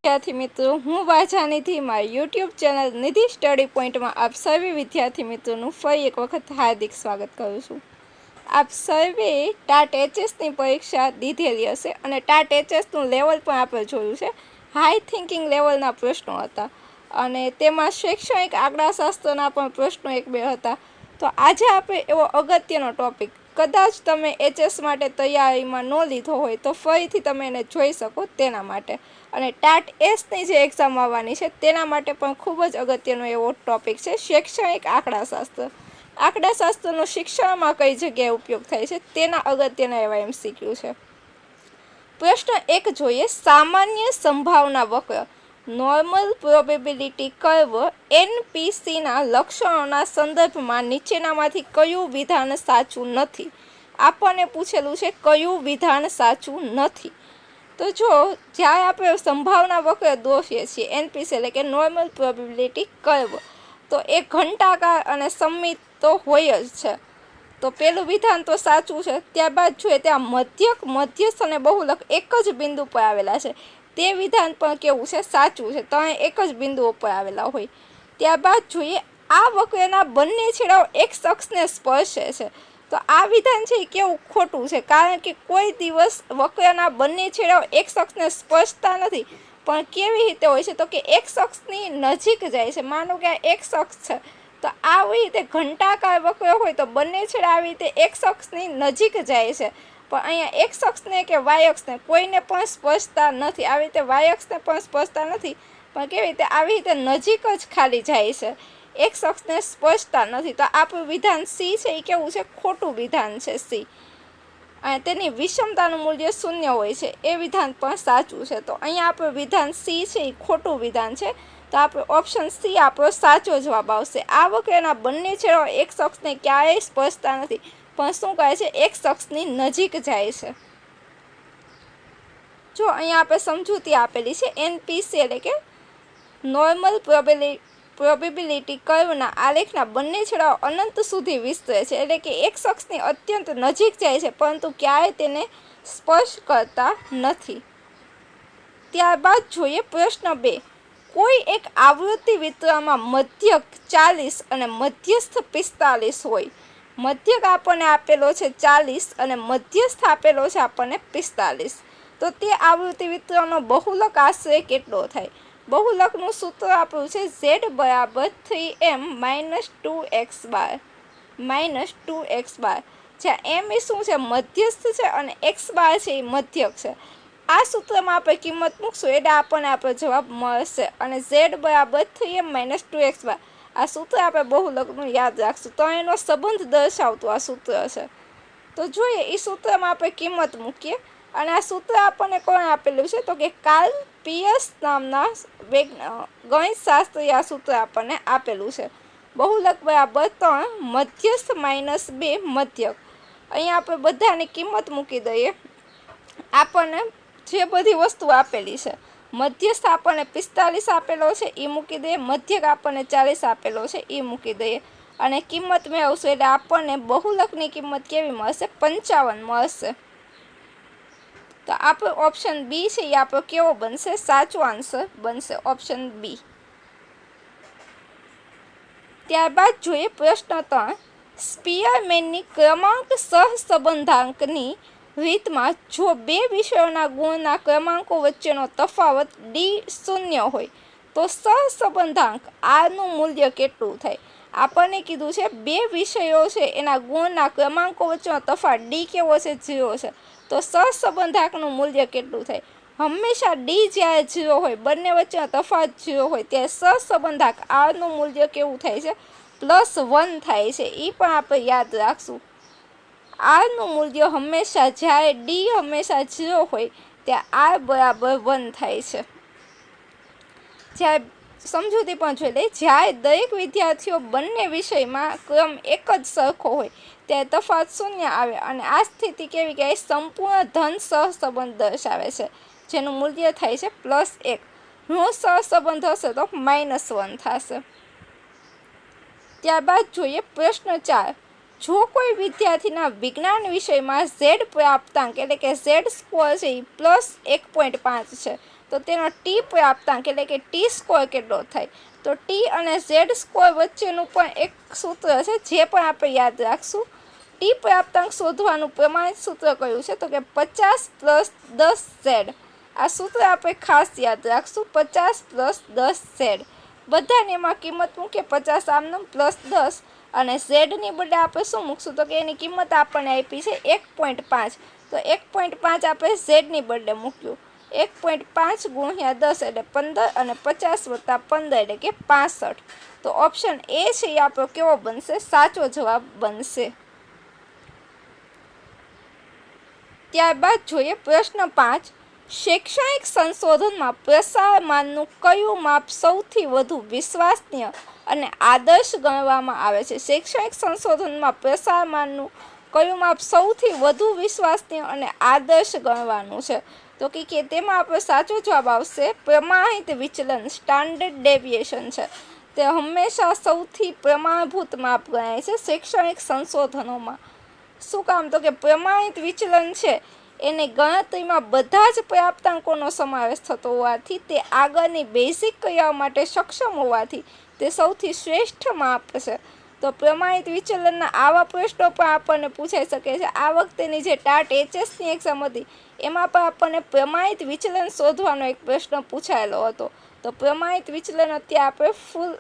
विद्यार्थी मित्रों हूँ वाजानी थी मारी यूट्यूब चैनल निधि स्टडी पॉइंट में आप सर्वे विद्यार्थी मित्रों फरी एक वखत हार्दिक स्वागत करूँ छूँ। आप सर्वे टाट एचएस ની પરીક્ષા દીધેલી હશે અને ટાટ એચએસ નું લેવલ પણ આપણે જોયું છે। હાઈ થિંકિંગ લેવલના પ્રશ્નો હતા અને તેમાં શૈક્ષણિક આંકડાશાસ્ત્રના પણ પ્રશ્નો એક બે હતા। તો આજે આપણે એવો અગત્યનો ટોપિક કદાચ તમે એચએસ માટે તૈયારીમાં ન લીધો હોય તો ફરીથી તમે એને જોઈ શકો તેના માટે અને ટાટ એસની જે એક્ઝામ આવવાની છે તેના માટે પણ ખૂબ જ અગત્યનો એવો ટોપિક છે શૈક્ષણિક આંકડાશાસ્ત્ર। આંકડાશાસ્ત્રનો શિક્ષણમાં કઈ જગ્યાએ ઉપયોગ થાય છે તેના અગત્યના એવા એમસીક્યુ છે। પ્રશ્ન 1 જોઈએ, સામાન્ય સંભાવના વક્ર નોર્મલ પ્રોબેબિલિટી કર્વ એનપીસીના લક્ષણોના સંદર્ભમાં નીચેનામાંથી કયું વિધાન સાચું નથી? આપણને પૂછેલું છે કયું વિધાન સાચું નથી। તો જો જ્યારે આપણે સંભાવના વક્ર દોરીએ છીએ એનપીસી એટલે કે નોર્મલ પ્રોબેબિલિટી કર્વ, તો એ ઘંટાકાર અને સમમિત તો હોય જ છે, તો પેલું વિધાન તો સાચું છે। ત્યારબાદ જોઈએ ત્યાં મધ્યક, મધ્યસ્થ અને બહુલક એક જ બિંદુ પર આવેલા છે, તે વિધાન પણ કેવું છે? સાચું છે, તો અહીં એક જ બિંદુ ઉપર આવેલા હોય। ત્યારબાદ જોઈએ આ વક્રના બંને છેડાઓ એક અક્ષને સ્પર્શે છે, તો આ વિધાન છે એ કેવું? ખોટું છે, કારણ કે કોઈ દિવસ વક્રના બંને છેડાઓ એક અક્ષને સ્પર્શતા નથી, પણ કેવી રીતે હોય છે? તો કે એક અક્ષની નજીક જાય છે। માનો કે આ એક અક્ષ છે, તો આવી રીતે ઘંટાકાર વક્ર હોય તો બંને છેડા આવી રીતે એક અક્ષની નજીક જાય છે, પણ અહીંયા એક અક્ષને કે વાય અક્ષને કોઈને પણ સ્પર્શતા નથી, આવી રીતે વાય અક્ષને પણ સ્પર્શતા નથી, પણ કેવી રીતે? આવી રીતે નજીક જ ખાલી જાય છે, એક અક્ષને સ્પર્શતા નથી। તો આપણું વિધાન સી છે એ કેવું છે? ખોટું વિધાન છે સી, અને તેની વિષમતાનું મૂલ્ય 0 હોય છે એ વિધાન પણ સાચું છે। તો અહીંયા આપણું વિધાન સી છે એ ખોટું વિધાન છે, તો આપણે ઓપ્શન સી આપણો સાચો જવાબ આવશે। આ વક્રના બંને છેડાઓ એક અક્ષને ક્યારેય સ્પર્શતા નથી, પણ શું કહે છે? એક અક્ષની નજીક જાય છે। જો અહીંયા આપણે સમજૂતી આપેલી છે એનપીસી એટલે કે નોર્મલ પ્રોબેબિલિટી કર્વના આલેખના બંને છેડાઓ અનંત સુધી વિસ્તરે છે, એટલે કે એક અક્ષની અત્યંત નજીક જાય છે પરંતુ ક્યારેય તેને સ્પર્શ કરતા નથી। ત્યારબાદ જોઈએ પ્રશ્ન 2, કોઈ એક આવૃત્તિ વિતરણમાં મધ્યક 40 અને મધ્યસ્થ 45 હોય, મધ્યક આપણને આપેલો છે 40 અને મધ્યસ્થ આપેલો છે આપણને 45, તો તે આવૃત્તિ વિતરણનો બહુલક આશરે કેટલો થાય? બહુલકનું સૂત્ર આપણું છે z બરાબર 3m - 2x bar minus 2x બાર, જ્યાં m એ શું છે? મધ્યસ્થ છે અને x બાર છે એ મધ્યક છે। આ સૂત્રમાં આપણે કિંમત મૂકશું એટલે આપણને જવાબ મળશે, અને z બરાબર 3m - 2x બાર આ સૂત્ર આપણે બહુલકનું યાદ રાખશું, તો એનો સંબંધ દર્શાવતું આ સૂત્ર છે। તો જોઈએ એ સૂત્રમાં આપણે કિંમત મૂકીએ, અને આ સૂત્ર આપણને કોણ આપેલું છે? તો કે કાર્લ પિયર્સ નામના ગણિતશાસ્ત્રી આ સૂત્ર આપણને આપેલું છે। બહુલક બરાબર 3 મધ્યસ્થ માઇનસ 2 મધ્યક, અહીંયા આપણે બધાની કિંમત મૂકી દઈએ, આપણને જે બધી વસ્તુ આપેલી છે, મધ્યસ્થ આપણને 45 આપેલો છે એ મૂકી દઈએ, મધ્યક આપણને 40 આપેલો છે એ મૂકી દઈએ, અને કિંમત મેળવશું એટલે આપણને બહુલકની કિંમત કેવી મળશે? 55 મળશે। તો આપણો ઓપ્શન બી છે એ આપણો કેવો બનશે? સાચો આન્સર બનશે, ઓપ્શન બી। ત્યારબાદ જોઈએ પ્રશ્ન 3, સ્પીયરમેનની ક્રમાંક સહસંબંધાંકની રીતમાં જો બે વિષયોના ગુણના ક્રમાંકો વચ્ચેનો તફાવત ડી 0 હોય તો સહસંબંધાંક આરનું મૂલ્ય કેટલું થાય? આપણને કીધું છે બે વિષયો છે એના ગુણના ક્રમાંકો વચ્ચેનો તફાવત ડી કેવો છે? 0 છે, તો સહસંબંધાંકનું મૂલ્ય કેટલું થાય? હંમેશા ડી જ્યારે 0 હોય, બંને વચ્ચેનો તફાવત 0 હોય, ત્યારે સહસંબંધાંક આરનું મૂલ્ય કેવું થાય છે? +1 થાય છે, એ પણ આપણે યાદ રાખશું। આરનું મૂલ્ય હંમેશા જ્યારે ડી હંમેશા 0 હોય ત્યાં આર બરાબર 1 થાય છે। જ્યારે સમજૂતી પણ જોઈ લઈએ, જ્યારે દરેક વિદ્યાર્થીઓ બંને વિષયમાં ક્રમ એક જ સરખો હોય ત્યારે તફાવત 0 આવે, અને આ સ્થિતિ કેવી કહેવાય? સંપૂર્ણ ધન સહસંબંધ દર્શાવે છે, જેનું મૂલ્ય થાય છે +1। ઋણ સહસંબંધ હશે તો -1 થશે। ત્યારબાદ જોઈએ પ્રશ્ન 4, જો કોઈ વિદ્યાર્થીના વિજ્ઞાન વિષયમાં z પ્રાપ્તાંક એટલે કે z સ્કોર છે એ +1.5 છે, તો તેનો ટી પ્રાપ્તાંક એટલે કે ટી સ્કોર કેટલો થાય. તો ટી અને ઝેડ સ્કોર વચ્ચેનું પણ એક સૂત્ર છે જે પણ આપણે યાદ રાખશું. ટી પ્રાપ્તાંક શોધવાનું પ્રમાણિત સૂત્ર કયું છે તો કે 50 + 10 ઝેડ. આ સૂત્ર આપણે ખાસ યાદ રાખશું, 50 + 10 ઝેડ. બધાને એમાં કિંમત મૂકીએ, 50 આમનું +10 અને ઝેડની બદલે આપણે શું મૂકશું તો કે એની કિંમત આપણને આપી છે 1.5. તો 1.5 આપણે ઝેડની બદલે મૂક્યું. 1.5 × 10 એટલે 15 અને 50 + 15 એટલે કે 65. તો ઓપ્શન એ છે એ આપણો કેવો બનશે? સાચો જવાબ બનશે. ત્યારબાદ જોઈએ પ્રશ્ન 5. શૈક્ષણિક સંશોધનમાં પ્રસારમાનનું કયું માપ સૌથી વધુ વિશ્વસનીય અને આદર્શ ગણવામાં આવે છે? શૈક્ષણિક સંશોધનમાં પ્રસારમાનનું કયું માપ સૌથી વધુ વિશ્વસનીય અને આદર્શ ગણવાનું છે? તો કે તેમાં આપણો સાચો જવાબ આવશે પ્રમાણિત વિચલન, સ્ટાન્ડર્ડ ડેવિએશન છે. તે હંમેશા સૌથી પ્રમાણભૂત માપ ગણાય છે શૈક્ષણિક સંશોધનોમાં. શું કામ? તો કે પ્રમાણિત વિચલન છે એની ગણતરીમાં બધા જ પ્રાપ્તાંકોનો સમાવેશ થતો હોવાથી, તે આગળની બેઝિક ક્રિયાઓ માટે સક્ષમ હોવાથી તે સૌથી શ્રેષ્ઠ માપ છે. તો પ્રમાણિત વિચલનના આવા પ્રશ્નો પણ આપણને પૂછાઈ શકે છે. આ વખતેની જે ટાટ HSની એક્ઝામ હતી એમાં પણ આપણને પ્રમાણિત વિચલન શોધવાનો એક પ્રશ્ન પૂછાયેલો હતો. તો પ્રમાણિત વિચલન અત્યારે આપણે ફૂલ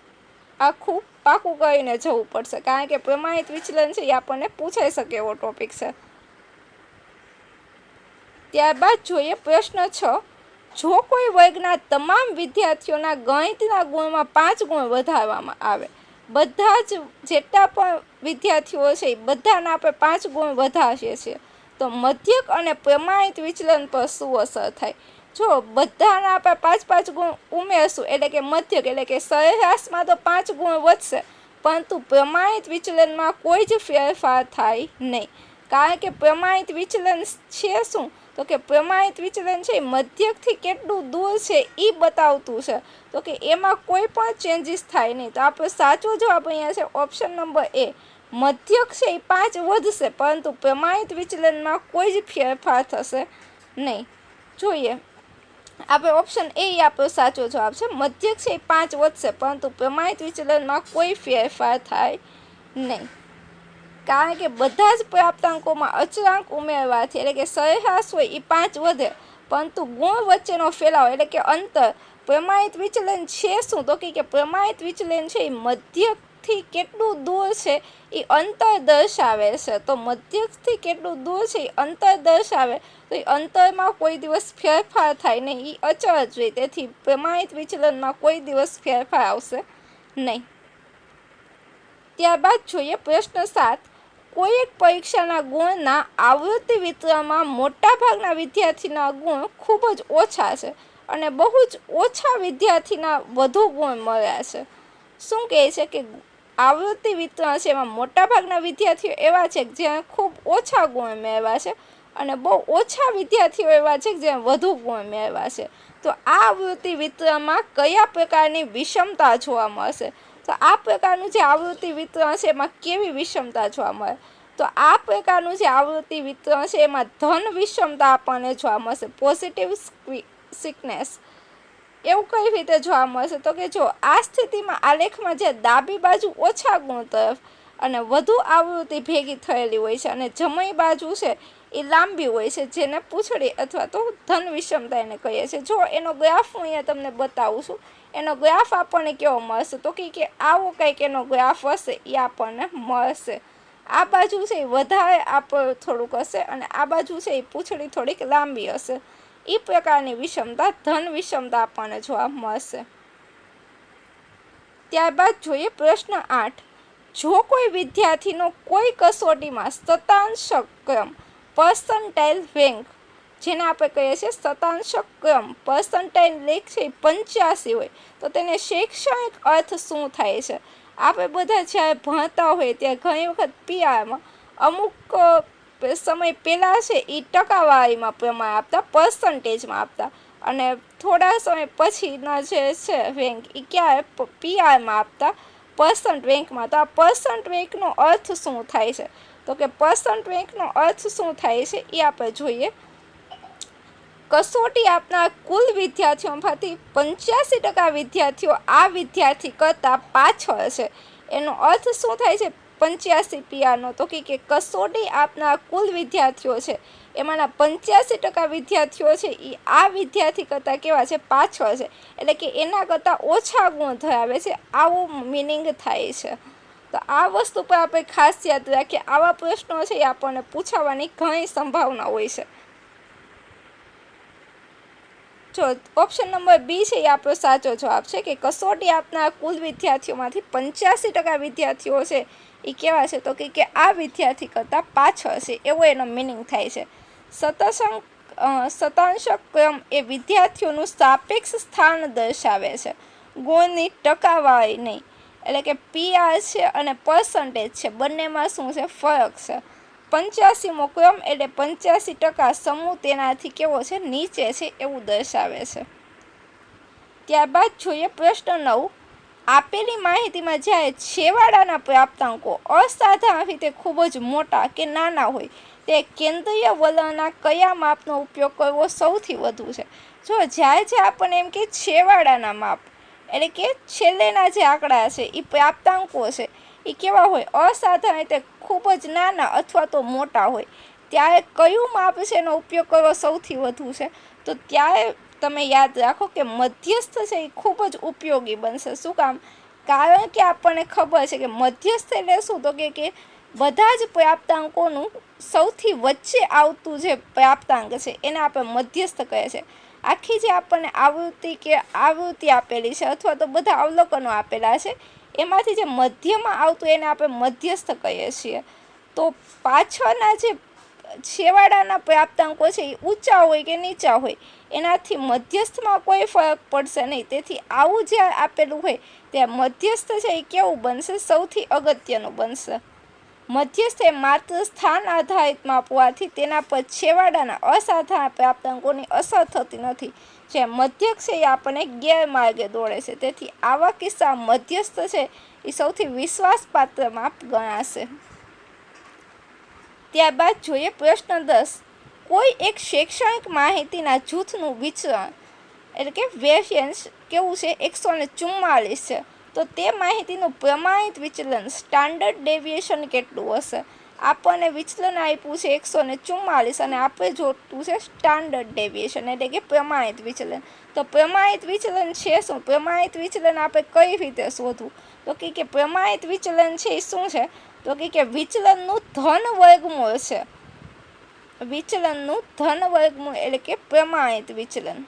આખું પાકું કરીને જવું પડશે, કારણ કે પ્રમાણિત વિચલન છે એ આપણને પૂછાઈ શકે એવો ટોપિક છે. ત્યારબાદ જોઈએ પ્રશ્ન 6. જો કોઈ વર્ગના તમામ વિદ્યાર્થીઓના ગણિતના ગુણમાં 5 ગુણ વધારવામાં આવે, બધા જ જેટલા પણ વિદ્યાર્થીઓ છે એ બધાના આપણે 5 ગુણ વધારીએ છીએ, તો મધ્યક અને પ્રમાણિત વિચલન પર શું અસર થાય? જો બધાના આપણે 5-5 ગુણ ઉમેરશું એટલે કે મધ્યક એટલે કે સરેરાશમાં તો 5 ગુણ વધશે, પરંતુ પ્રમાણિત વિચલનમાં કોઈ જ ફેરફાર થાય નહીં. કારણ કે પ્રમાણિત વિચલન છે શું? તો કે પ્રમાણિત વિચલન છે મધ્યકથી કેટલું દૂર છે એ બતાવતું છે. તો કે એમાં કોઈ પણ ચેન્જીસ થાય નહીં. તો આપણો સાચો જવાબ અહીંયા છે ઓપ્શન નંબર એ. મધ્યક છે એ 5 વધશે, પરંતુ પ્રમાણિત વિચલનમાં કોઈ જ ફેરફાર થશે નહીં. જોઈએ આપણે ઓપ્શન એ આપણો સાચો જવાબ છે. મધ્યક છે એ 5 વધશે, પરંતુ પ્રમાણિત વિચલનમાં કોઈ ફેરફાર થાય નહીં. કારણ કે બધા જ પ્રાપ્તાંકોમાં અચળાંક ઉમેરવાથી એટલે કે સરેરાશ હોય એ 5 વધે, પરંતુ ગુણ વચ્ચેનો ફેલાવો એટલે કે અંતર પ્રમાણિત વિચલન છે શું? તો કે પ્રમાણિત વિચલન છે એ મધ્યકથી કેટલું દૂર છે એ અંતર દર્શાવે છે. તો મધ્યકથી કેટલું દૂર છે એ અંતર દર્શાવે, તો એ અંતરમાં કોઈ દિવસ ફેરફાર થાય નહીં, એ અચળ જ રહે. તેથી પ્રમાણિત વિચલનમાં કોઈ દિવસ ફેરફાર આવશે નહીં. ત્યારબાદ જોઈએ પ્રશ્ન 7. કોઈ એક પરીક્ષાના ગુણના આવૃત્તિ વિતરણમાં મોટાભાગના વિદ્યાર્થીના ગુણ ખૂબ જ ઓછા છે અને બહુ જ ઓછા વિદ્યાર્થીના વધુ ગુણ મળ્યા છે. શું કહે છે કે આવૃત્તિ વિતરણ છે એમાં મોટાભાગના વિદ્યાર્થીઓ એવા છે કે જ્યાં ખૂબ ઓછા ગુણ મેળવ્યા છે અને બહુ ઓછા વિદ્યાર્થીઓ એવા છે કે જ્યાં વધુ ગુણ મેળવ્યા છે. તો આ આવૃત્તિ વિતરણમાં કયા પ્રકારની વિષમતા જોવા મળશે? તો આ પ્રકારનું જે આવૃત્તિ વિતરણ છે એમાં કેવી વિષમતા જોવા મળે? તો આ પ્રકારનું જે આવૃત્તિ વિતરણ છે એમાં ધન વિષમતા આપણને જોવા મળશે, પોઝિટિવ સિકનેસ. એવું કઈ રીતે જોવા મળશે? તો કે જો આ સ્થિતિમાં આલેખમાં જે ડાબી બાજુ ઓછા ગુણ તરફ અને વધુ આવૃત્તિ ભેગી થયેલી હોય છે અને જમણી બાજુ છે એ લાંબી હોય છે, જેને પૂંછડી અથવા તો ધન વિષમતા એને કહીએ છીએ. જો એનો ગ્રાફ હું અહીંયા તમને બતાવું છું. એનો ગ્રાફ આપણને કેવો મળશે? તો કે આવો કંઈક એનો ગ્રાફ હશે એ આપણને મળશે. આ બાજુ છે એ વધારે આપણે થોડુંક હશે અને આ બાજુ છે એ પૂંછડી થોડીક લાંબી હશે. એ પ્રકારની વિષમતા ધન વિષમતા આપણને જોવા મળશે. ત્યારબાદ જોઈએ પ્રશ્ન 8. જો કોઈ વિદ્યાર્થીનો કોઈ કસોટીમાં શતાંશક ક્રમ પર્સન્ટાઇલ રેન્ક, જેને આપણે કહીએ છીએ શતાંશક ક્રમ પર્સન્ટાઇલ રેન્ક છે 85 હોય, તો તેને શૈક્ષણિક અર્થ શું થાય છે? આપણે બધા જ્યારે ભણતા હોય ત્યારે ઘણી વખત પીઆરમાં અમુક સમય પહેલાં છે એ ટકાવારીમાં પ્રમાણ આપતા, પર્સન્ટેજમાં આપતા, અને થોડા સમય પછીના જે છે રેન્ક એ ક્યારે પીઆરમાં આપતા, પર્સન્ટ રેન્કમાં. તો આ પર્સન્ટ રેન્કનો અર્થ શું થાય છે? તો કે પર્સન્ટ રેન્કનો અર્થ શું થાય છે એ આપણે જોઈએ. કસોટી આપનાર કુલ વિદ્યાર્થીઓમાંથી 85% વિદ્યાર્થીઓ આ વિદ્યાર્થી કરતાં પાછળ છે. એનો અર્થ શું થાય છે 85 PR તો કે કસોટી આપનાર કુલ વિદ્યાર્થીઓ છે એમાંના 85% વિદ્યાર્થીઓ છે એ આ વિદ્યાર્થી કરતાં કેવા છે પાછળ છે, એટલે કે એના કરતાં ઓછા ગુણ ધરાવે છે, આવું મિનિંગ થાય છે. તો આ વસ્તુ પર આપણે ખાસ યાદ રાખીએ. આવા પ્રશ્નો છે એ આપણને પૂછાવાની ઘણી સંભાવના હોય છે. જો ઓપ્શન નંબર બી છે એ આપણો સાચો જવાબ છે કે કસોટી આપનાર કુલ વિદ્યાર્થીઓમાંથી 85% વિદ્યાર્થીઓ છે એ કેવા છે તો કે આ વિદ્યાર્થી કરતાં પાછળ છે, એવો એનો મિનિંગ થાય છે. શતાંશક ક્રમ એ વિદ્યાર્થીઓનું સાપેક્ષ સ્થાન દર્શાવે છે, ગુણની ટકાવારી નહીં. એટલે કે PR છે અને પર્સન્ટેજ છે, બંનેમાં શું છે ફરક છે. 85મો ક્રમ એટલે 85% સમૂહ તેનાથી કેવો છે નીચે છે એવું દર્શાવે છે. ત્યારબાદ જોઈએ પ્રશ્ન 9. આપેલી માહિતીમાં જ્યારે છેવાડાના પ્રાપ્તાંકો અસાધારણ રીતે ખૂબ જ મોટા કે નાના હોય તે કેન્દ્રીય વલણના કયા માપનો ઉપયોગ કરવો સૌથી વધુ છે. જો જ્યારે આપણને એમ કે છેવાડાના માપ એટલે કે છેલ્લેના જે આંકડા છે એ પ્રાપ્તાંકો છે એ કેવા હોય અસાધારણ રીતે ખૂબ જ નાના અથવા તો મોટા હોય, ત્યારે કયું માપ છે એનો ઉપયોગ કરવો સૌથી વધુ છે તો ત્યારે તમે યાદ રાખો કે મધ્યસ્થ છે એ ખૂબ જ ઉપયોગી બનશે. શું કામ? કારણ કે આપણને ખબર છે કે મધ્યસ્થ એટલે શું તો કે બધા જ પ્રાપ્તાંકોનું સૌથી વચ્ચે આવતું જે પ્રાપ્તાંક છે એને આપણે મધ્યસ્થ કહે છે. આખી જે આપણને આવૃત્તિ આપેલી છે અથવા તો બધા અવલોકનો આપેલા છે એમાંથી જે મધ્યમાં આવતું એને આપણે મધ્યસ્થ કહીએ છીએ. તો પાછળના જે છેવાડાના પ્રાપ્તાંકો છે એ ઊંચા હોય કે નીચા હોય એનાથી મધ્યસ્થમાં કોઈ ફરક પડશે નહીં. તેથી આવું જે આપેલું હોય તે મધ્યસ્થ છે એ કેવું બનશે સૌથી અગત્યનું બનશે. મધ્યસ્થ એ માત્ર સ્થાન આધારિત માપવાથી તેના પર છેવાડાના અસાધારણ પ્રાપ્તાંકોની અસર થતી નથી. જે મધ્યક છે એ આપણને ગેરમાર્ગે દોડે છે. તેથી આવા કિસ્સા મધ્યસ્થ છે એ સૌથી વિશ્વાસપાત્ર માપ ગણાશે. ત્યારબાદ જોઈએ પ્રશ્ન 10. કોઈ એક શૈક્ષણિક માહિતીના જૂથનું વિચરણ એટલે કે વેરિયન્સ કેવું છે 144 છે, તો તે માહિતીનું પ્રમાણિત વિચલન સ્ટાન્ડર્ડ ડેવિએશન કેટલું હશે? આપણને વિચલન આપ્યું છે 144 અને આપણે જોતું છે સ્ટાન્ડર્ડ ડેવિએશન એટલે કે પ્રમાણિત વિચલન. તો પ્રમાણિત વિચલન છે શું? પ્રમાણિત વિચલન આપણે કઈ રીતે શોધવું તો કે પ્રમાણિત વિચલન છે એ શું છે તો કે વિચલનનું ધન વર્ગમૂળ છે. વિચલનનું ધન વર્ગમૂળ એટલે કે પ્રમાણિત વિચલન.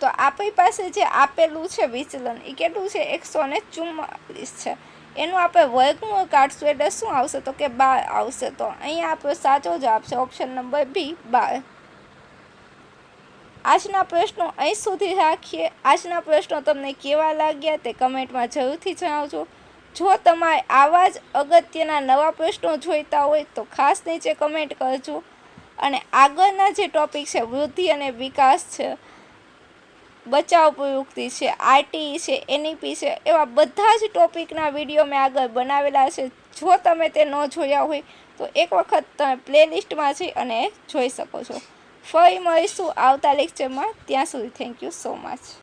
તો આપણી પાસે જે આપેલું છે વિચલન એ કેટલું છે 144 છે. એનું આપણે વર્ગમૂળ કાઢશું એટલે શું આવશે તો કે 12 આવશે. તો અહીંયા આપણો સાચો જવાબ છે ઓપ્શન નંબર બી 12. આજના પ્રશ્નો અહીં સુધી રાખીએ. આજના પ્રશ્નો તમને કેવા લાગ્યા તે કમેન્ટમાં જરૂરથી જણાવજો. જો તમારે આવા જ અગત્યના નવા પ્રશ્નો જોઈતા હોય તો ખાસ નીચે કમેન્ટ કરજો. અને આગળના જે ટોપિક છે વૃદ્ધિ અને વિકાસ છે, બચાવ પ્રયુક્તિ છે, RTE છે, NEP છે, એવા બધા જ ટોપિકના વિડીયો મેં આગળ બનાવેલા છે. જો તમે તે ન જોયા હોય તો એક વખત તમે પ્લેલિસ્ટમાં જઈ અને જોઈ શકો છો. ફરી મળીશું આવતા લેક્ચરમાં. ત્યાં સુધી થેન્ક યુ સો મચ.